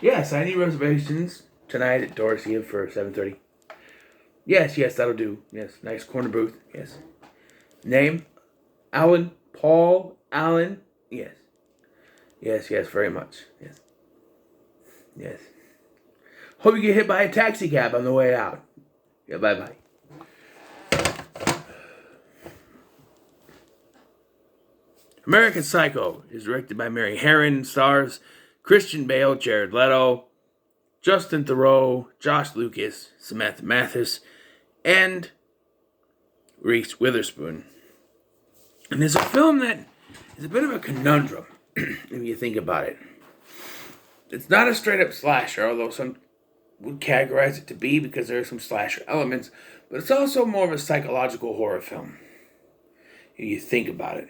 Yes, I need reservations tonight at Dorsia for 7:30. Yes, that'll do. Yes, nice corner booth. Yes. Name? Alan? Paul? Allen? Yes. Yes, very much. Yes. Hope you get hit by a taxi cab on the way out. Yeah, bye. American Psycho is directed by Mary Herron, stars Christian Bale, Jared Leto, Justin Theroux, Josh Lucas, Samantha Mathis, and Reese Witherspoon. And it's a film that is a bit of a conundrum, if you think about it. It's not a straight up slasher, although some would categorize it to be because there are some slasher elements, but it's also more of a psychological horror film, if you think about it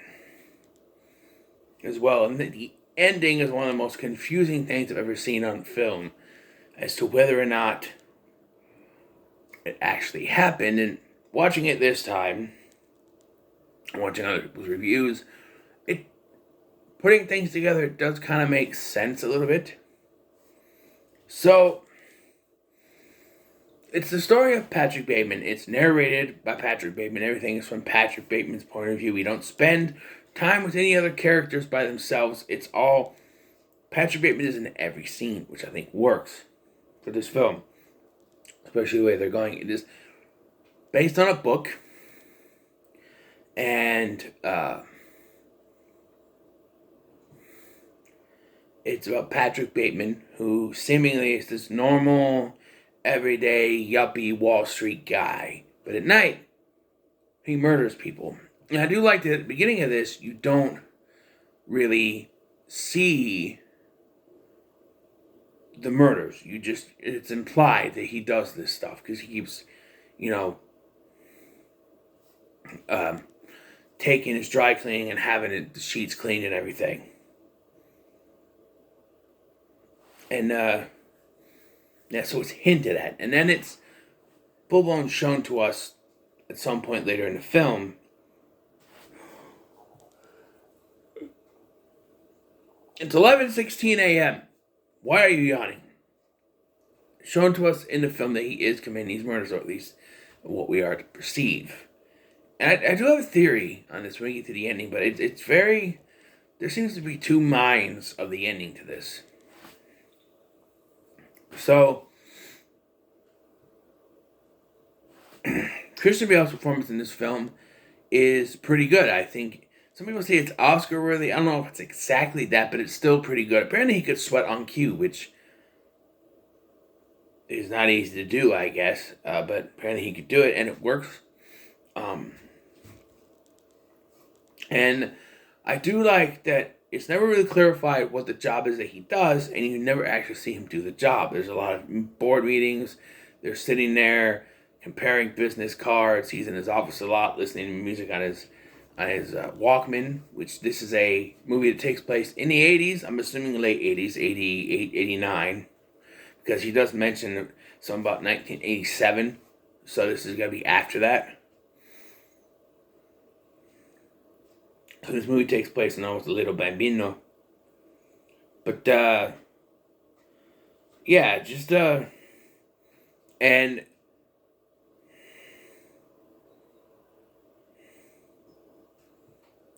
as well. And the ending is one of the most confusing things I've ever seen on film as to whether or not it actually happened. And watching it this time, watching other people's reviews, it putting things together, it does kind of make sense a little bit. So, it's the story of Patrick Bateman. It's narrated by Patrick Bateman. Everything is from Patrick Bateman's point of view. We don't spend time with any other characters by themselves. It's all Patrick Bateman is in every scene, which I think works for this film, especially the way they're going. It is based on a book, and it's about Patrick Bateman, who seemingly is this normal, everyday, yuppie Wall Street guy. But at night, he murders people. And I do like that at the beginning of this, you don't really see the murders. It's implied that he does this stuff because he keeps, you know, taking his dry cleaning and having the sheets cleaned and everything. And, so it's hinted at. And then it's full blown shown to us at some point later in the film. It's 11:16 a.m. Why are you yawning? Shown to us in the film that he is committing these murders, or at least what we are to perceive. And I do have a theory on this when we get to the ending, but it's very... There seems to be two minds of the ending to this. So, Christian Bale's performance in this film is pretty good. I think some people say it's Oscar worthy. I don't know if it's exactly that, but it's still pretty good. Apparently, he could sweat on cue, which is not easy to do, I guess. But apparently, he could do it, and it works. And I do like that it's never really clarified what the job is that he does, and you never actually see him do the job. There's a lot of board meetings. They're sitting there comparing business cards. He's in his office a lot, listening to music on his Walkman, which this is a movie that takes place in the 80s. I'm assuming late 80s, 88, 89, because he does mention something about 1987. So this is going to be after that. So this movie takes place when I was a little bambino. But, yeah, just, and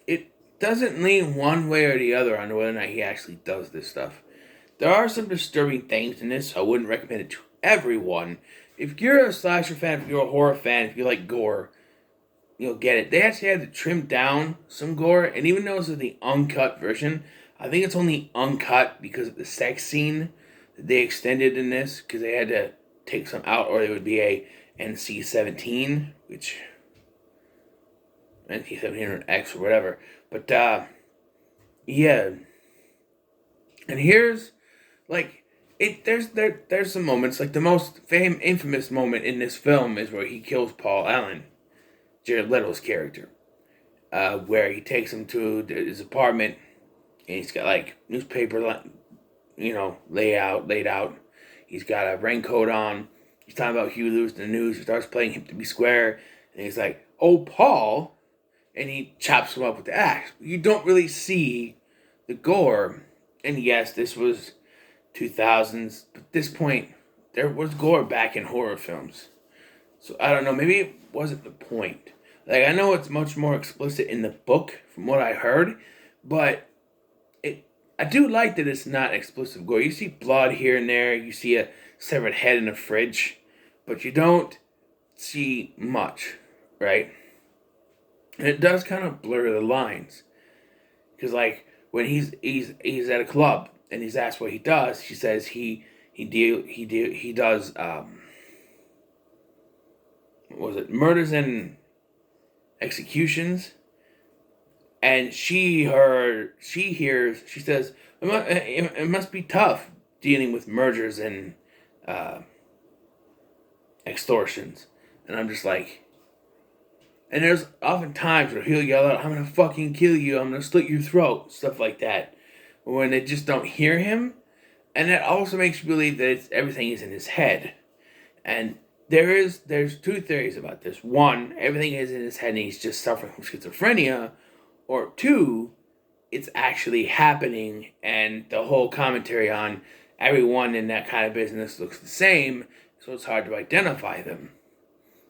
it doesn't lean one way or the other on whether or not he actually does this stuff. There are some disturbing things in this, so I wouldn't recommend it to everyone. If you're a slasher fan, if you're a horror fan, if you like gore, you'll get it. They actually had to trim down some gore, and even though this is the uncut version, I think it's only uncut because of the sex scene that they extended in this, because they had to take some out, or it would be a NC-17, which NC-17 or X or whatever. But yeah, and here's like it. There's some moments like the most infamous moment in this film is where he kills Paul Allen, Jared Leto's character, where he takes him to his apartment, and he's got like newspaper, laid out. He's got a raincoat on. He's talking about Huey Lewis in the news. He starts playing Hip to Be Square, and he's like, "Oh, Paul," and he chops him up with the axe. You don't really see the gore, and yes, this was 2000s. But at this point, there was gore back in horror films. So I don't know, maybe it wasn't the point. Like, I know it's much more explicit in the book from what I heard, but I do like that it's not explicit gore. You see blood here and there, you see a severed head in a fridge, but you don't see much, right? And it does kind of blur the lines. Because, like, when he's at a club and he's asked what he does, he says he does what was it, murders and executions. And she says it must be tough dealing with murders and uh, extortions. And I'm just like, and there's often times where he'll yell out, "I'm gonna fucking kill you, I'm gonna slit your throat," stuff like that. When they just don't hear him. And that also makes you believe that everything is in his head. And there's two theories about this. One, everything is in his head and he's just suffering from schizophrenia. Or two, it's actually happening and the whole commentary on everyone in that kind of business looks the same, so it's hard to identify them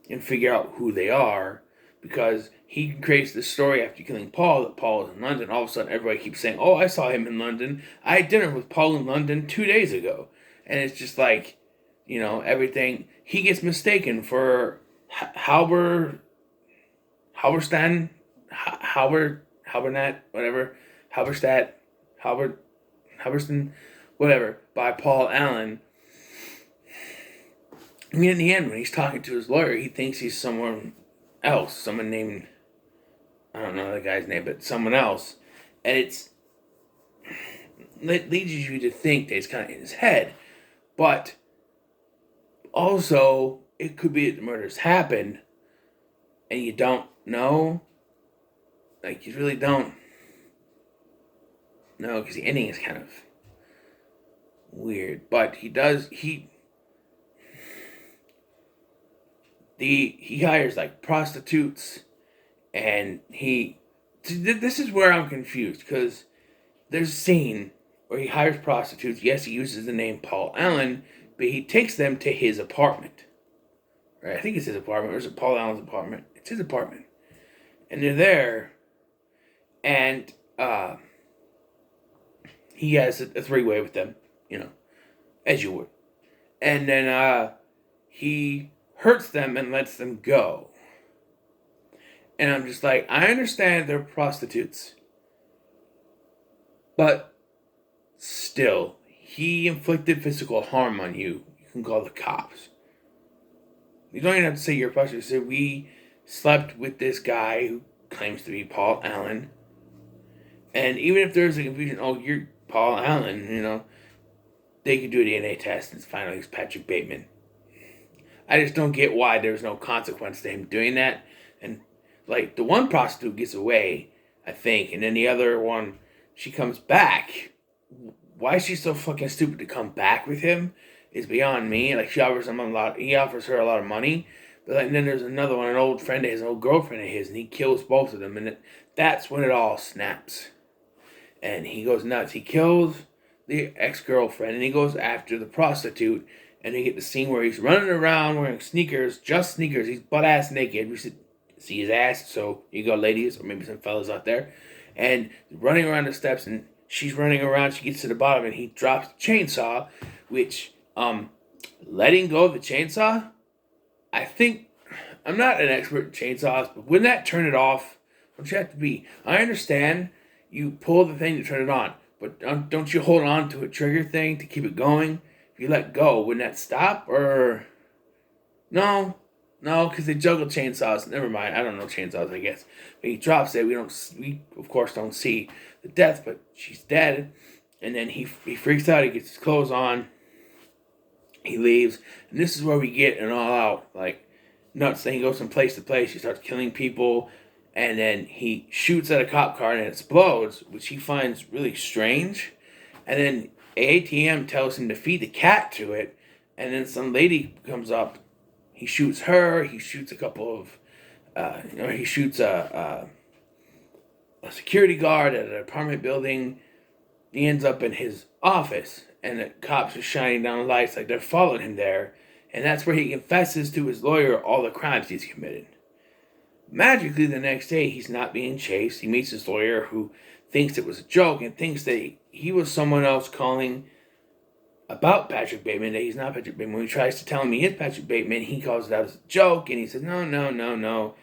and figure out who they are, because he creates this story after killing Paul that Paul is in London. All of a sudden everybody keeps saying, "Oh, I saw him in London. I had dinner with Paul in London 2 days ago." And it's just like, everything, he gets mistaken for Halberstam, Halberstadt, whatever, Halberstam, whatever, by Paul Allen. I mean, in the end, when he's talking to his lawyer, he thinks he's someone else, someone named, I don't know the guy's name, but someone else. And it leads you to think that it's kind of in his head. But also, it could be that the murders happened and you don't know. Like, you really don't know, because the ending is kind of weird. But he hires, like, prostitutes, and this is where I'm confused, because there's a scene where he hires prostitutes. Yes, he uses the name Paul Allen, but he takes them to his apartment. Right? I think it's his apartment, or is it Paul Allen's apartment? It's his apartment. And they're there, and he has a three-way with them, as you would. And then he hurts them and lets them go. And I'm just like, I understand they're prostitutes, but still, he inflicted physical harm on you. You can call the cops. You don't even have to say you're a prostitute. Say, we slept with this guy who claims to be Paul Allen. And even if there's a confusion, "Oh, you're Paul Allen," they could do a DNA test and find out he's Patrick Bateman. I just don't get why there's no consequence to him doing that. And, like, the one prostitute gets away, I think, and then the other one, she comes back. Why is she so fucking stupid to come back with him is beyond me. Like, he offers her a lot of money, but like, and then there's another one, an old girlfriend of his, and he kills both of them, and that's when it all snaps. And he goes nuts. He kills the ex-girlfriend, and he goes after the prostitute, and you get the scene where he's running around wearing sneakers, just sneakers. He's butt-ass naked. We should see his ass, so you go, ladies, or maybe some fellas out there. And running around the steps, and she's running around. She gets to the bottom, and he drops the chainsaw, which, letting go of the chainsaw, I think, I'm not an expert in chainsaws, but wouldn't that turn it off? Don't you have to be? I understand you pull the thing to turn it on, but don't you hold on to a trigger thing to keep it going? If you let go, wouldn't that stop? Or no, because they juggle chainsaws. Never mind, I don't know chainsaws, I guess. But he drops it. We of course don't see the death, but she's dead. And then he freaks out. He gets his clothes on. He leaves, and this is where we get an all-out, like, nuts thing. He goes from place to place. He starts killing people. And then he shoots at a cop car and it explodes, which he finds really strange. And then ATM tells him to feed the cat to it. And then some lady comes up. He shoots her. He shoots a couple of, he shoots a security guard at an apartment building. He ends up in his office. and the cops are shining down lights like they're following him there, and that's where he confesses to his lawyer all the crimes he's committed. Magically, the next day, he's not being chased. He meets his lawyer who thinks it was a joke and thinks that he was someone else calling about Patrick Bateman, that he's not Patrick Bateman. When he tries to tell him he is Patrick Bateman, he calls it out as a joke, and he says, no, no, no, no.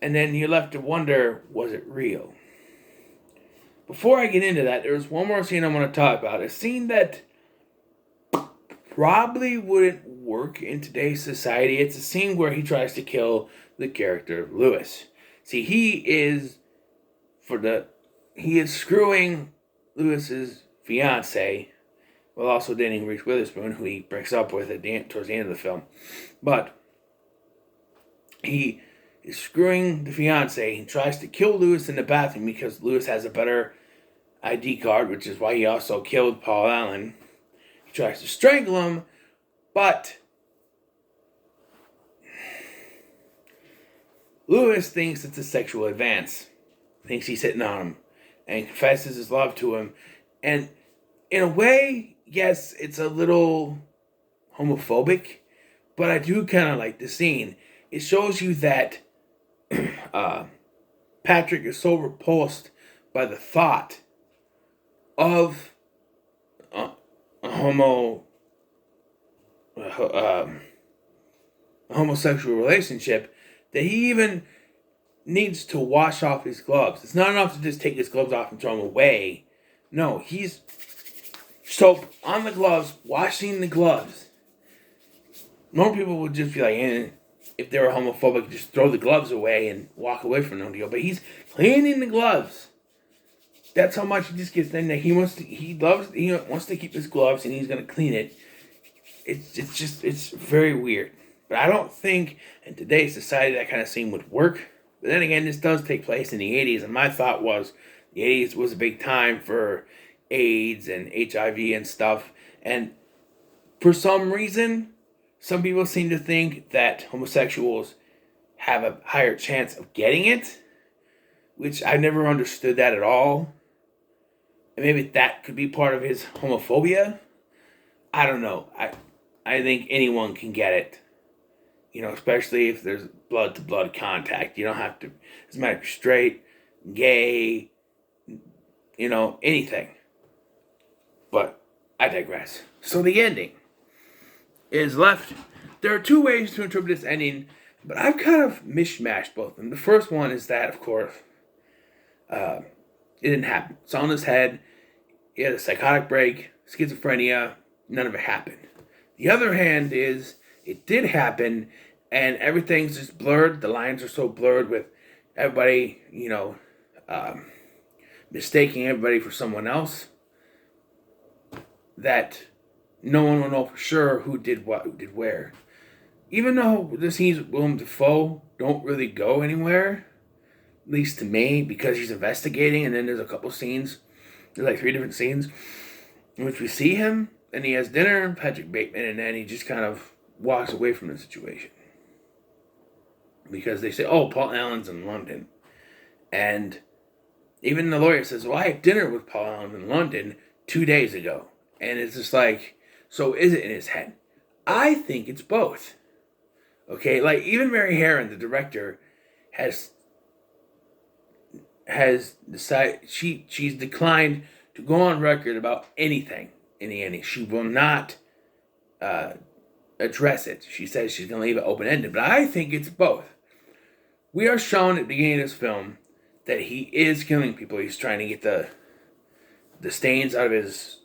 And then you're left to wonder, was it real? Before I get into that, there's one more scene I want to talk about. A scene that probably wouldn't work in today's society. It's a scene where he tries to kill the character of Lewis. See, he is screwing Lewis's fiance while also dating Reese Witherspoon, who he breaks up with towards the end of the film. But he is screwing the fiance. He tries to kill Lewis in the bathroom because Lewis has a better ID card, which is why he also killed Paul Allen. He tries to strangle him, but Lewis thinks it's a sexual advance. Thinks he's hitting on him and confesses his love to him. And in a way, yes, it's a little homophobic, but I do kind of like the scene. It shows you that Patrick is so repulsed by the thought of a homosexual relationship that he even needs to wash off his gloves. It's not enough to just take his gloves off and throw them away. No, he's soap on the gloves, washing the gloves. Normal people would just be like, if they were homophobic, just throw the gloves away and walk away from them. But he's cleaning the gloves. That's how much he just gets in there. He wants to keep his gloves, and he's gonna clean it. It's very weird. But I don't think in today's society that kind of scene would work. But then again, this does take place in the 80s, and my thought was the 80s was a big time for AIDS and HIV and stuff. And for some reason, some people seem to think that homosexuals have a higher chance of getting it, which I never understood that at all. And maybe that could be part of his homophobia. I don't know. I think anyone can get it. Especially if there's blood-to-blood contact. You don't have to, it doesn't matter if you're straight, gay, anything. But I digress. So the ending is left. There are two ways to interpret this ending, but I've kind of mishmashed both of them. The first one is that, of course, it didn't happen. It's on his head. He had a psychotic break, schizophrenia. None of it happened. The other hand is it did happen, and everything's just blurred. The lines are so blurred with everybody, mistaking everybody for someone else, that no one will know for sure who did what, who did where. Even though the scenes with Willem Dafoe don't really go anywhere, at least to me, because he's investigating, and then there's a couple scenes, there's like 3 different scenes, in which we see him, and he has dinner, Patrick Bateman, and then he just kind of walks away from the situation. Because they say, oh, Paul Allen's in London. And even the lawyer says, well, I had dinner with Paul Allen in London 2 days ago. And it's just like, so is it in his head? I think it's both. Okay, like even Mary Herron, the director, has decided, she's declined to go on record about anything in the ending. She will not address it. She says she's going to leave it open-ended. But I think it's both. We are shown at the beginning of this film that he is killing people. He's trying to get the stains out of his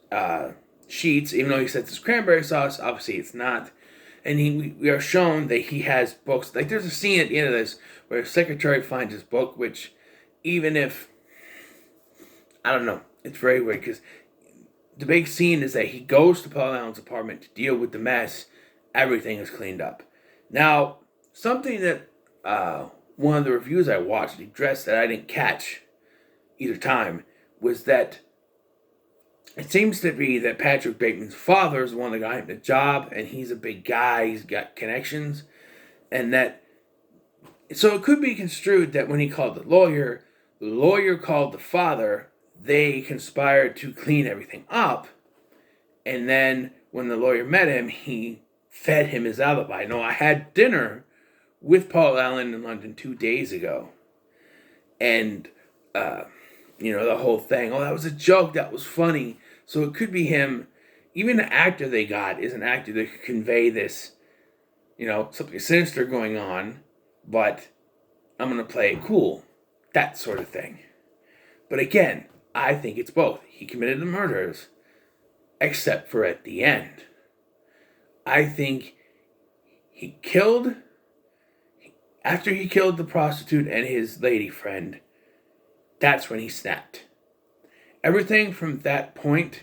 sheets, even though he says it's cranberry sauce. Obviously, it's not. And we are shown that he has books. Like, there's a scene at the end of this where his secretary finds his book, which, even if, I don't know, it's very weird, because the big scene is that he goes to Paul Allen's apartment to deal with the mess. Everything is cleaned up. Now, something that one of the reviews I watched addressed that I didn't catch either time was that it seems to be that Patrick Bateman's father is the one that got him the job, and he's a big guy, he's got connections, and that, so it could be construed that when he called the lawyer called the father, they conspired to clean everything up, And then when the lawyer met him, he fed him his alibi. No, I had dinner with Paul Allen in London 2 days ago. And, the whole thing. Oh, that was a joke. That was funny. So it could be him. Even the actor they got is an actor that could convey this, something sinister going on, but I'm going to play it cool. That sort of thing. But again, I think it's both. He committed the murders, except for at the end. I think after he killed the prostitute and his lady friend, that's when he snapped. Everything from that point,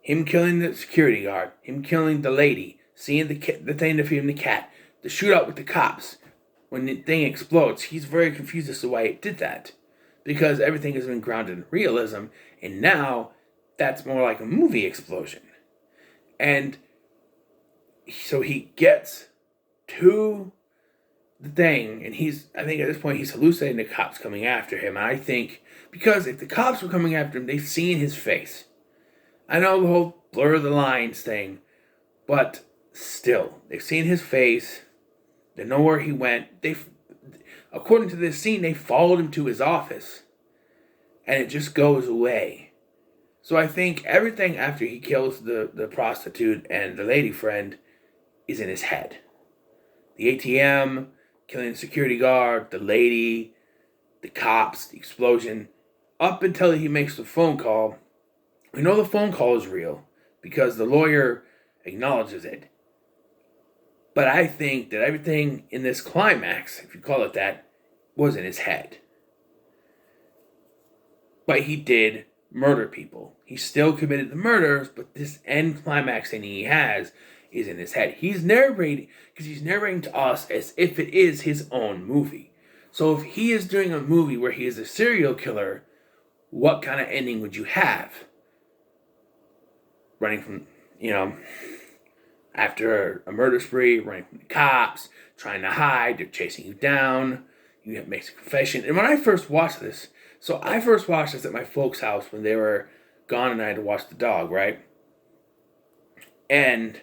him killing the security guard, him killing the lady, seeing the thing defeating the cat, the shootout with the cops, when the thing explodes, he's very confused as to why it did that. Because everything has been grounded in realism, and now that's more like a movie explosion. And so he gets to the thing, and I think at this point he's hallucinating the cops coming after him. And I think, because if the cops were coming after him, they've seen his face. I know the whole blur the lines thing, but still, they've seen his face. They know where he went. According to this scene, they followed him to his office, and it just goes away. So I think everything after he kills the prostitute and the lady friend is in his head. The ATM, killing the security guard, the lady, the cops, the explosion, up until he makes the phone call. We know the phone call is real because the lawyer acknowledges it. But I think that everything in this climax, if you call it that, was in his head. But he did murder people. He still committed the murders, but this end climax thing he has is in his head. He's narrating to us as if it is his own movie. So if he is doing a movie where he is a serial killer, what kind of ending would you have? Running from, after a murder spree, running from the cops, trying to hide, they're chasing you down, you have to make a confession. And when I first watched this, at my folks' house when they were gone and I had to watch the dog, right? And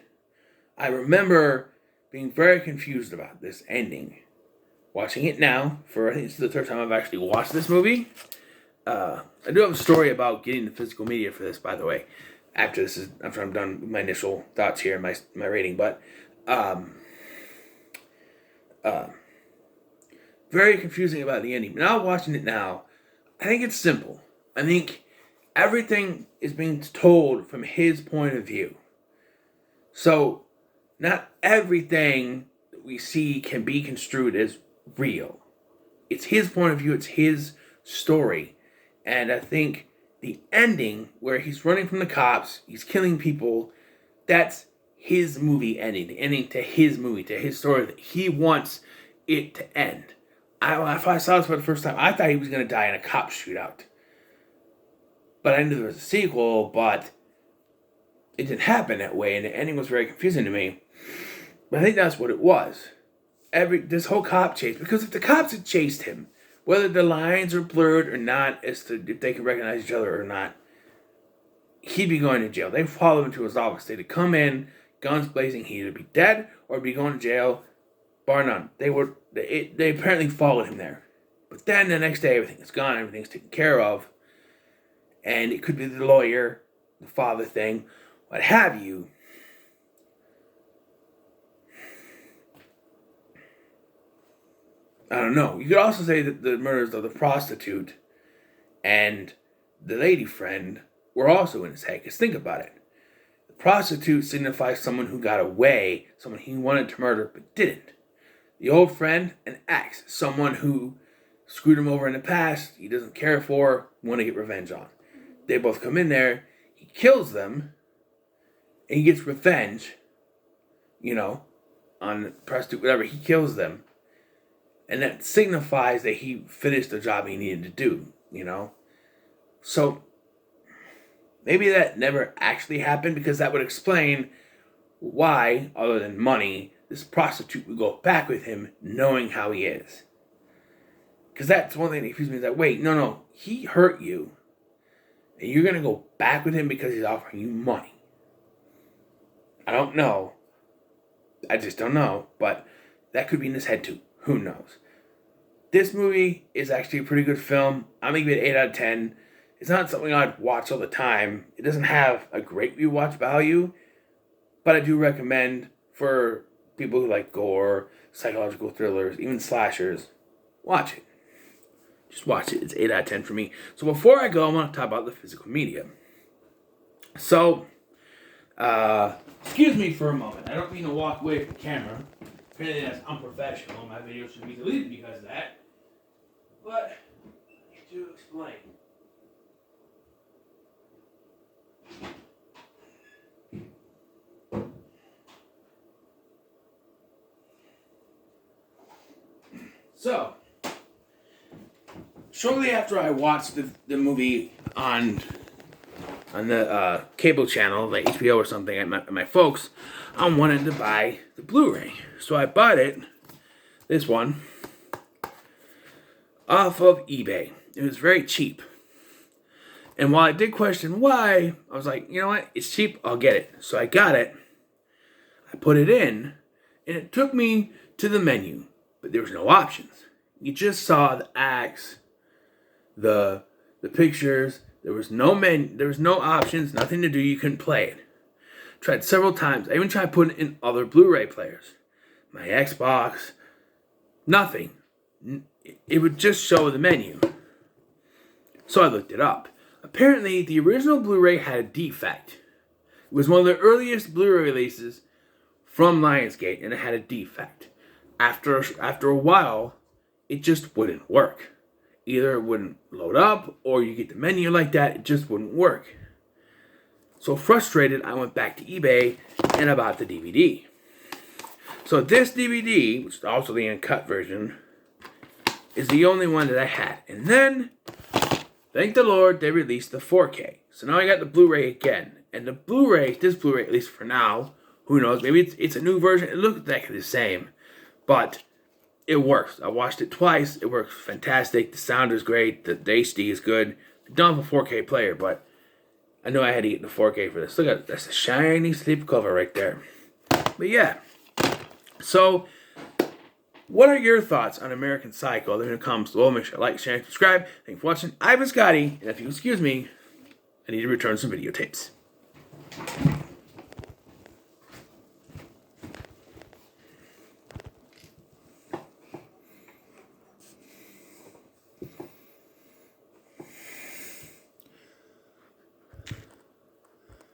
I remember being very confused about this ending. Watching it now, I think it's the third time I've actually watched this movie. I do have a story about getting the physical media for this, by the way. After I'm done with my initial thoughts here and my rating, but very confusing about the ending. Now watching it now, I think it's simple. I think everything is being told from his point of view. So not everything that we see can be construed as real. It's his point of view, it's his story. And I think the ending where he's running from the cops, he's killing people, that's his movie ending. The ending to his movie, to his story that he wants it to end. If I saw this for the first time, I thought he was going to die in a cop shootout. But I knew there was a sequel, but it didn't happen that way, and the ending was very confusing to me. But I think that's what it was. This whole cop chase, because if the cops had chased him, whether the lines are blurred or not, as to if they can recognize each other or not, he'd be going to jail. They followed him to his office. They'd come in, guns blazing. He'd either be dead or be going to jail, bar none. They apparently followed him there. But then the next day, everything is gone. Everything's taken care of. And it could be the lawyer, the father thing, what have you. I don't know. You could also say that the murders of the prostitute and the lady friend were also in his head. Because think about it. The prostitute signifies someone who got away, someone he wanted to murder but didn't. The old friend, an ex, someone who screwed him over in the past, he doesn't care for, want to get revenge on. They both come in there, he kills them, and he gets revenge, on the prostitute, whatever, he kills them. And that signifies that he finished the job he needed to do, So, maybe that never actually happened, because that would explain why, other than money, this prostitute would go back with him knowing how he is. Because that's one thing that confuses me, is that, wait, no, he hurt you. and you're going to go back with him because he's offering you money. I don't know. I just don't know. But that could be in his head too. Who knows? This movie is actually a pretty good film. I'm going to give it 8 out of 10. It's not something I'd watch all the time. It doesn't have a great rewatch value. But I do recommend for people who like gore, psychological thrillers, even slashers, watch it. Just watch it. It's 8 out of 10 for me. So before I go, I want to talk about the physical media. So, excuse me for a moment. I don't mean to walk away from the camera. Apparently that's unprofessional. My video should be deleted because of that. But, I need to explain. So, shortly after I watched the movie on the cable channel, like HBO or something, at my folks, I wanted to buy the Blu-ray. So I bought it, this one, off of eBay. It was very cheap. And while I did question why, I was like, you know what, it's cheap, I'll get it. So I got it, I put it in, and it took me to the menu. But there was no options. You just saw the acts, the pictures. There was no menu. There was no options. Nothing to do. You couldn't play it. Tried several times. I even tried putting it in other Blu-ray players, my Xbox. Nothing. It would just show the menu. So I looked it up. Apparently, the original Blu-ray had a defect. It was one of the earliest Blu-ray releases from Lionsgate, and it had a defect. After a while, it just wouldn't work. Either it wouldn't load up, or you get the menu like that, it just wouldn't work. So frustrated, I went back to eBay and I bought the DVD. So this DVD, which is also the uncut version, is the only one that I had. And then, thank the Lord, they released the 4K. So now I got the Blu-ray again. And the Blu-ray, this Blu-ray, at least for now, who knows, maybe it's a new version, it looks exactly the same. But it works. I watched it twice. It works fantastic. The sound is great. The HD is good. I don't have a 4K player, but I know I had to get the 4K for this. Look at that's a shiny sleep cover right there. But yeah. So, what are your thoughts on American Psycho? Leave in the comments below. Make sure to like, share, and subscribe. Thank you for watching. I've been Scotty, and if you excuse me, I need to return some videotapes.